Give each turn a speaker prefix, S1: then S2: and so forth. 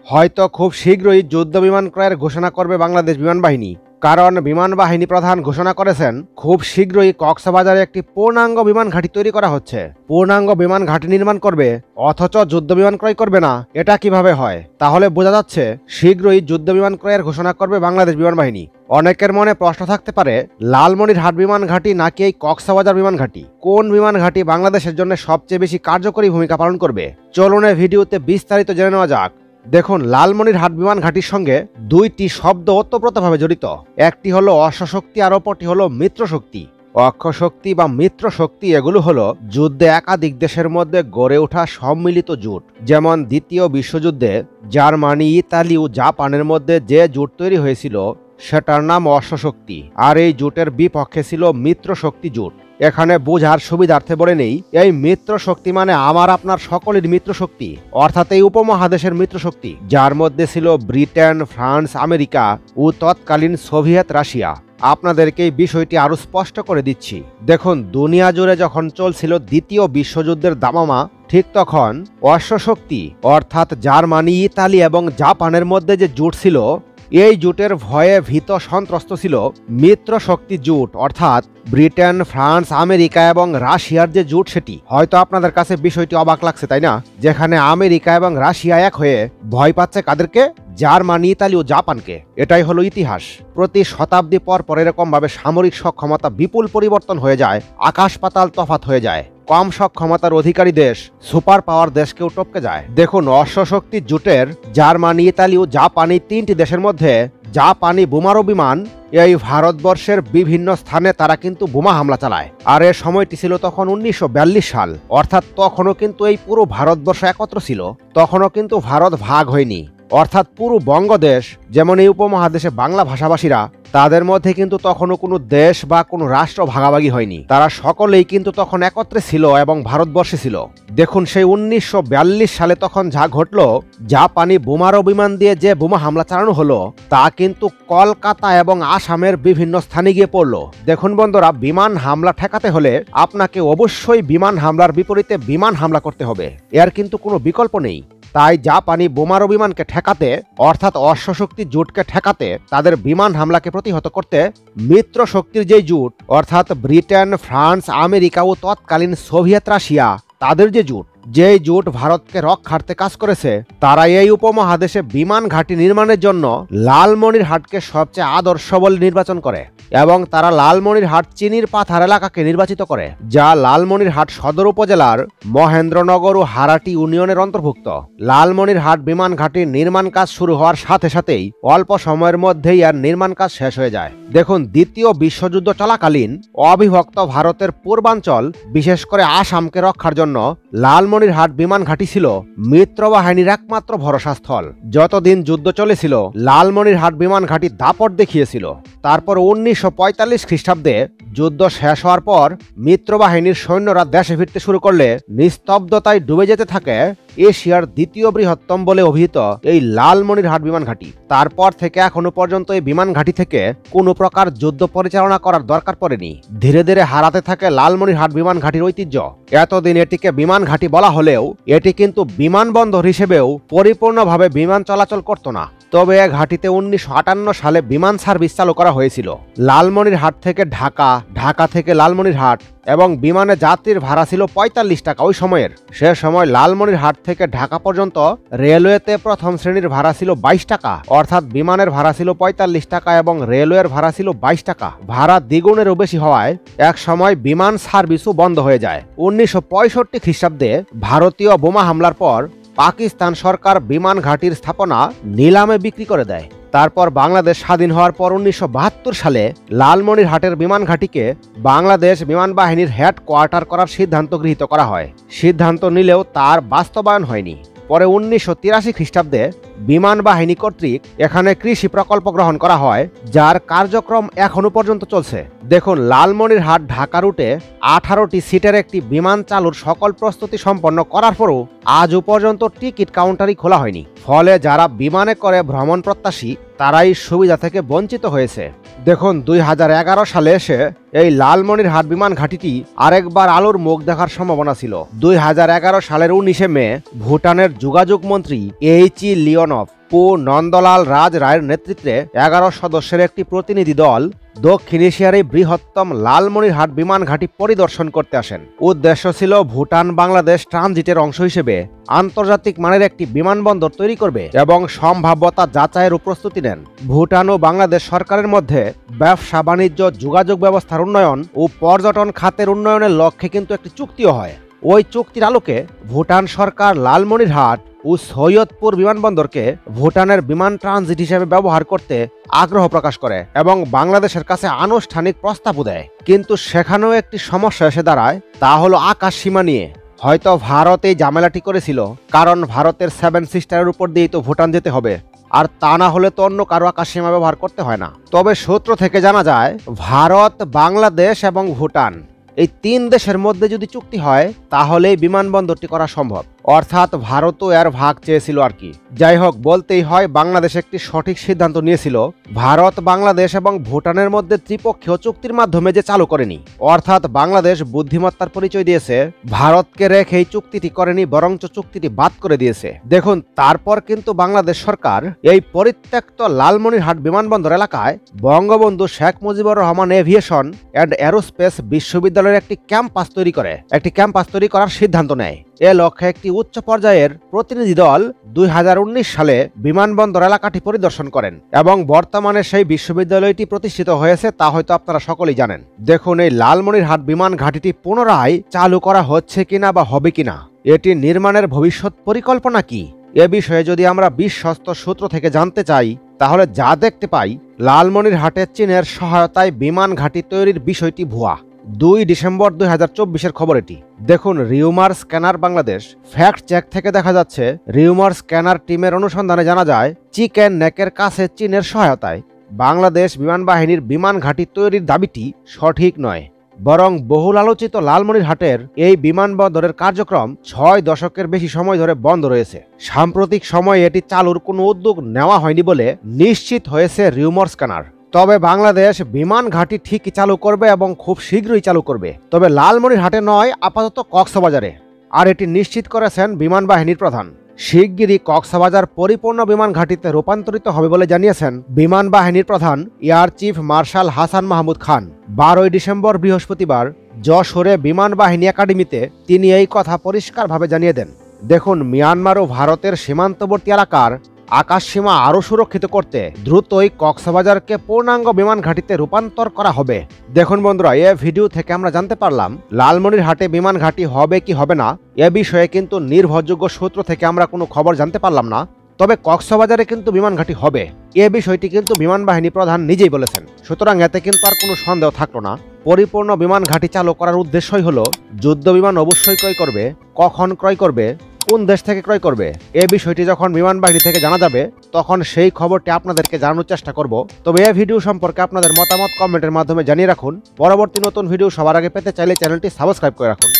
S1: হয়তো খুব শীঘ্রই যুদ্ধ বিমান ক্রয়ের ঘোষণা করবে বাংলাদেশ বিমান বাহিনী। কারণ বিমান বাহিনী প্রধান ঘোষণা করেছেন খুব শীঘ্রই কক্সবাজারে একটি পূর্ণাঙ্গ বিমান ঘাঁটি তৈরি করা হচ্ছে। পূর্ণাঙ্গ বিমান ঘাঁটি নির্মাণ করবে অথচ যুদ্ধ বিমান ক্রয় করবে না, এটা কিভাবে হয়? তাহলে বোঝা যাচ্ছে শীঘ্রই যুদ্ধ বিমান ক্রয়ের ঘোষণা করবে বাংলাদেশ বিমান বাহিনী। অনেকের মনে প্রশ্ন থাকতে পারে, লালমনিরহাট বিমান ঘাঁটি নাকি এই কক্সবাজার বিমান ঘাঁটি, কোন বিমান ঘাঁটি বাংলাদেশের জন্য সবচেয়ে বেশি কার্যকরী ভূমিকা পালন করবে? চলুন এই ভিডিওতে বিস্তারিত জেনে নেওয়া যাক। দেখুন, লালমনিরহাট বিমান ঘাঁটির সঙ্গে দুইটি শব্দ ওতপ্রোতভাবে জড়িত। একটি হলো অশ্বশক্তি আর অপরটি হলো মিত্রশক্তি। অক্ষশক্তি বা মিত্র শক্তি এগুলো হলো যুদ্ধে একাধিক দেশের মধ্যে গড়ে ওঠা সম্মিলিত জোট। যেমন দ্বিতীয় বিশ্বযুদ্ধে জার্মানি, ইতালি ও জাপানের মধ্যে যে জোট তৈরি হয়েছিল সেটার নাম অশ্বশক্তি, আর এই জোটের বিপক্ষে ছিল মিত্র শক্তি জোট। এখানে বোঝার সুবিধার্থে বলে নেই, এই মিত্র শক্তি মানে আমার আপনার সকলের মিত্র শক্তি, অর্থাৎ এই উপমহাদেশের মিত্র শক্তি, যার মধ্যে ছিল ব্রিটেন, ফ্রান্স, আমেরিকা ও তৎকালীন সোভিয়েত রাশিয়া। আপনাদেরকে এই বিষয়টি আরো স্পষ্ট করে দিচ্ছি। দেখুন, দুনিয়া জুড়ে যখন চলছিল দ্বিতীয় বিশ্বযুদ্ধের দামামা, ঠিক তখন অশ্বশক্তি অর্থাৎ জার্মানি, ইতালি এবং জাপানের মধ্যে যে জোট ছিল, এই জোটের ভয়ে ভীত সন্ত্রস্ত ছিল মিত্র শক্তি জোট, অর্থাৎ ব্রিটেন, ফ্রান্স, আমেরিকা এবং রাশিয়ার যে জোট সেটি। হয়তো আপনাদের কাছে বিষয়টি অবাক লাগছে, তাই না? যেখানে আমেরিকা এবং রাশিয়া এক হয়ে ভয় পাচ্ছে কাদেরকে? জার্মানি, ইতালি ও জাপানকে। এটাই হলো ইতিহাস। প্রতি শতাব্দী পর পর এরকম ভাবে সামরিক সক্ষমতা বিপুল পরিবর্তন হয়ে যায়, আকাশ পাতাল তফাৎ হয়ে যায়। কম সক্ষমতার অধিকারী দেশ সুপার পাওয়ার দেশকেও টপকে যায়। দেখুন, অশ্বশক্তি জোটের জার্মানি, ইতালি ও জাপানি তিনটি দেশের মধ্যে জাপানি বোমারু বিমান এই ভারতবর্ষের বিভিন্ন স্থানে তারা কিন্তু বোমা হামলা চালায়। আর এর সময়টি ছিল তখন 1942 সাল, অর্থাৎ তখনও কিন্তু এই পুরো ভারতবর্ষ একত্র ছিল, তখনও কিন্তু ভারত ভাগ হয়নি। অর্থাৎ পুরো বঙ্গদেশ, যেমন এই উপমহাদেশে বাংলা ভাষাভাষীরা, তাদের মধ্যে কিন্তু তখনও কোনো দেশ বা কোনো রাষ্ট্র ভাগাভাগি হয়নি। তারা সকলেই কিন্তু তখন একত্রে ছিল এবং ভারতবর্ষে ছিল। দেখুন, সেই 1942 সালে তখন যা ঘটল, জাপানি বোমারু বিমান দিয়ে যে বোমা হামলা চালানো হলো, তা কিন্তু কলকাতা এবং আসামের বিভিন্ন স্থানে গিয়ে পড়ল। দেখুন বন্ধুরা, বিমান হামলা ঠেকাতে হলে আপনাকে অবশ্যই বিমান হামলার বিপরীতে বিমান হামলা করতে হবে, এর কিন্তু কোনো বিকল্প নেই। তাই জাপানি বোমারু বিমানকে ঠেকাতে, অর্থাৎ অশ্বশক্তি জোটকে ঠেকাতে, তাদের বিমান হামলাকে প্রতিহত করতে মিত্র শক্তির যে জোট, অর্থাৎ ব্রিটেন, ফ্রান্স, আমেরিকা ও তৎকালীন সোভিয়েত রাশিয়া, তাদের যে জোট, যেই জোট ভারতকে রক্ষার্থে কাজ করেছে, তারা এই উপমহাদেশে বিমান ঘাঁটি নির্মাণের জন্য লালমনিরহাটকে সবচেয়ে আদর্শ বলে নির্বাচন করে এবং তারা লালমনিরহাট চিনির পাথার এলাকাকে নির্বাচিত করে, যা লালমনিরহাট সদর উপজেলার মহেন্দ্রনগর ও হারাটি ইউনিয়নের অন্তর্ভুক্ত। লালমনিরহাট বিমান ঘাঁটির নির্মাণ কাজ শুরু হওয়ার সাথে সাথেই অল্প সময়ের মধ্যেই আর নির্মাণ কাজ শেষ হয়ে যায়। দেখুন, দ্বিতীয় বিশ্বযুদ্ধ চলাকালীন অবিভক্ত ভারতের পূর্বাঞ্চল, বিশেষ করে আসামকে রক্ষার জন্য লালমনিরহাট বিমান ঘাঁটি ছিল মিত্রবাহিনীর একমাত্র ভরসাস্থল। যতদিন যুদ্ধ চলেছিল, লালমনিরহাট বিমান ঘাঁটি দাপট দেখিয়েছিল। তারপর 1945 খ্রিস্টাব্দে যুদ্ধ শেষ হওয়ার পর মিত্রবাহিনীর সৈন্যরা দেশে ফিরতে শুরু করলে নিস্তব্ধতায় ডুবে যেতে থাকে এশিয়ার দ্বিতীয় বৃহত্তম বলে অভিহিত এই লালমনিরহাট বিমান ঘাঁটি। তারপর থেকে এখনো পর্যন্ত এই বিমান ঘাঁটি থেকে কোনো প্রকার যুদ্ধ পরিচালনা করার দরকার পড়েনি। ধীরে ধীরে হারাতে থাকে লালমনিরহাট বিমান ঘাঁটির ঐতিহ্য। এতদিন এটিকে বিমান ঘাঁটি বলা হলেও এটি কিন্তু বিমানবন্দর হিসেবেও পরিপূর্ণভাবে বিমান চলাচল করত না। তবে এ ঘাঁটিতে 1958 সালে বিমান সার্ভিস চালু করা হয়েছিল লালমনিরহাট থেকে ঢাকা, ঢাকা থেকে লালমনিরহাট, এবং বিমানে যাত্রীর ভাড়া ছিল 45 টাকা ওই সময়ের। সে সময় লালমনিরহাট থেকে ঢাকা পর্যন্ত রেলওয়েতে প্রথম শ্রেণীর ভাড়া ছিল 22 টাকা, অর্থাৎ বিমানের ভাড়া ছিল 45 টাকা এবং রেলওয়ের ভাড়া ছিল 22 টাকা। ভাড়া দ্বিগুণেরও বেশি হওয়ায় এক সময় বিমান সার্ভিসও বন্ধ হয়ে যায়। 1965 খ্রিস্টাব্দে ভারতীয় বোমা হামলার পর পাকিস্তান সরকার বিমান ঘাঁটির স্থাপনা নিলামে বিক্রি করে দেয়। তারপর বাংলাদেশ স্বাধীন হওয়ার পর 1972 সালে লালমনিরহাটের বিমান ঘাঁটিকে বাংলাদেশ বিমান বাহিনীর হেডকোয়ার্টার করার সিদ্ধান্ত গৃহীত করা হয়। সিদ্ধান্ত নিলেও তার বাস্তবায়ন হয়নি। পরে 1983 খ্রিস্টাব্দে বিমান বাহিনী কর্তৃক এখানে কৃষি প্রকল্প গ্রহণ করা হয়, যার কার্যক্রম এখনো পর্যন্ত চলছে। দেখুন, লালমনিরহাট ঢাকা রুটে 18টি সিটের একটি বিমান চালুর সকল প্রস্তুতি সম্পন্ন করার পরও আজও পর্যন্ত টিকিট কাউন্টারই খোলা হয়নি। ফলে যারা বিমানে করে ভ্রমণ প্রত্যাশী তারাই সুবিধা থেকে বঞ্চিত হয়েছে। দেখুন 2011 সালে এসে এই লালমনিরহাট বিমান ঘাঁটিটি আরেকবার আলোর মুখ দেখার সম্ভাবনা ছিল। 2011 সালের 19 মে ভুটানের যোগাযোগ মন্ত্রী এইচি লিওনভ ও নন্দলাল রাজ রায়ের নেতৃত্বে 11 সদস্যের একটি প্রতিনিধি দল দক্ষিণ এশিয়ার এই বৃহত্তম লালমনিরহাট বিমান ঘাঁটি পরিদর্শন করতে আসেন। উদ্দেশ্য ছিল ভুটান বাংলাদেশ ট্রানজিটের অংশ হিসেবে আন্তর্জাতিক মানের একটি বিমানবন্দর তৈরি করবে এবং সম্ভাব্যতা যাচাইয়ের প্রস্তুতি নেন। ভুটান ও বাংলাদেশ সরকারের মধ্যে ব্যবসা বাণিজ্য, যোগাযোগ ব্যবস্থার উন্নয়ন ও পর্যটন খাতের উন্নয়নের লক্ষ্যে কিন্তু একটি চুক্তিও হয়। ওই চুক্তির আলোকে ভুটান সরকার লালমনিরহাট ও সৈয়দপুর বিমানবন্দরকে ভুটানের বিমান ট্রানজিট হিসেবে ব্যবহার করতে আগ্রহ প্রকাশ করে এবং বাংলাদেশের কাছে আনুষ্ঠানিক প্রস্তাবও দেয়। কিন্তু সেখানেও একটি সমস্যা এসে দাঁড়ায়, তা হলো আকাশ সীমা নিয়ে। হয়তো ভারত এই ঝামেলাটি করেছিল, কারণ ভারতের 7 সিস্টারের উপর দিয়েই তো ভুটান যেতে হবে, আর তা না হলে তো অন্য কারো আকাশ সীমা ব্যবহার করতে হয় না। তবে সূত্র থেকে জানা যায় ভারত, বাংলাদেশ এবং ভুটান এই 3 দেশের মধ্যে যদি চুক্তি হয় তাহলেই বিমানবন্দরটি করা সম্ভব। অর্থাৎ ভারতও এর ভাগ চেয়েছিল আর কি। যাই হোক, বলতেই হয় বাংলাদেশ একটি সঠিক সিদ্ধান্ত নিয়েছিল। ভারত, বাংলাদেশ এবং ভুটানের মধ্যে ত্রিপক্ষীয় চুক্তির মাধ্যমে যে চালু করেনি, অর্থাৎ বাংলাদেশ বুদ্ধিমত্তার পরিচয় দিয়েছে, ভারতকে রেখে এই চুক্তিটি করেনি, বরঞ্চ চুক্তিটি বাদ করে দিয়েছে। দেখুন, তারপর কিন্তু বাংলাদেশ সরকার এই পরিত্যক্ত লালমনিরহাট বিমানবন্দর এলাকায় Bangabandhu Sheikh Mujibur Rahman aviation and aerospace বিশ্ববিদ্যালয়ের একটি ক্যাম্পাস তৈরি করার সিদ্ধান্ত নেয়। এ লক্ষ্যে একটি উচ্চ পর্যায়ের প্রতিনিধি দল 2019 সালে বিমানবন্দর এলাকাটি পরিদর্শন করেন এবং বর্তমানে সেই বিশ্ববিদ্যালয়টি প্রতিষ্ঠিত হয়েছে তা হয়তো আপনারা সকলেই জানেন। দেখুন, এই লালমনিরহাট বিমান ঘাঁটিটি পুনরায় চালু করা হচ্ছে কিনা বা হবে কিনা, এটি নির্মাণের ভবিষ্যৎ পরিকল্পনা কি, এ বিষয়ে যদি আমরা বিশ্বস্ত সূত্র থেকে জানতে চাই তাহলে যা দেখতে পাই, লালমনিরহাটে চীনের সহায়তায় বিমান ঘাঁটি তৈরির বিষয়টি ভুয়া। 2 ডিসেম্বর 2024-এর খবর এটি। দেখুন, rumour scanner Bangladesh fact check থেকে দেখা যাচ্ছে, রিউমার স্ক্যানার টিমের অনুসন্ধানে জানা যায় চিকেন নেকের কাছে চীনের সহায়তায় বাংলাদেশ বিমান বাহিনীর বিমান ঘাঁটি তৈরির দাবিটি সঠিক নয়, বরং বহুল আলোচিত লালমনিরহাটের এই বিমানবন্দরের কার্যক্রম 6 দশকের বেশি সময় ধরে বন্ধ রয়েছে। সাম্প্রতিক সময়ে এটি চালুর কোনো উদ্যোগ নেওয়া হয়নি বলে নিশ্চিত হয়েছে রিউমার স্ক্যানার। তবে বাংলাদেশ বিমান ঘাঁটি ঠিকই চালু করবে এবং খুব শীঘ্রই চালু করবে, তবে লালমনিরহাটে নয়, আপাতত কক্সবাজারে। আর এটি নিশ্চিত করেছেন বিমান বাহিনীর প্রধান। শিগগিরই কক্সবাজার পরিপূর্ণ বিমান ঘাঁটিতে রূপান্তরিত হবে বলে জানিয়েছেন বিমান বাহিনীর প্রধান air chief marshal Hasan Mahmud Khan. 12 December বৃহস্পতিবার যশোরে বিমান বাহিনী একাডেমিতে তিনি এই কথা পরিষ্কারভাবে জানিয়ে দেন। দেখুন, মিয়ানমার ও ভারতের সীমান্তবর্তী এলাকার আকাশসীমা আরও সুরক্ষিত করতে দ্রুতই কক্সবাজারকে পূর্ণাঙ্গ বিমান ঘাঁটিতে রূপান্তর করা হবে। দেখুন বন্ধুরা, এই ভিডিও থেকে আমরা জানতে পারলাম লালমনিরহাটে বিমান ঘাঁটি হবে কি হবে না, এ বিষয়ে কিন্তু নির্ভরযোগ্য সূত্র থেকে আমরা কোনো খবর জানতে পারলাম না। তবে কক্সবাজারে কিন্তু বিমান ঘাঁটি হবে, এ বিষয়টি কিন্তু বিমান বাহিনী প্রধান নিজেই বলেছেন। সুতরাং এতে কিন্তু আর কোনো সন্দেহ থাকলো না। পরিপূর্ণ বিমান ঘাঁটি চালু করার উদ্দেশ্যই হলো যুদ্ধ বিমান অবশ্যই ক্রয় করবে, কখন ক্রয় করবে, কোন দেশ থেকে ক্রয় করবে, এই বিষয়টি যখন বিমান বাহিনী থেকে জানা যাবে তখন সেই খবরটি আপনাদেরকে জানানোর চেষ্টা করব। তবে এই ভিডিও সম্পর্কে আপনাদের মতামত কমেন্টের মাধ্যমে জানিয়ে রাখুন। পরবর্তী নতুন ভিডিও সবার আগে পেতে চাইলে চ্যানেলটি সাবস্ক্রাইব করে রাখুন।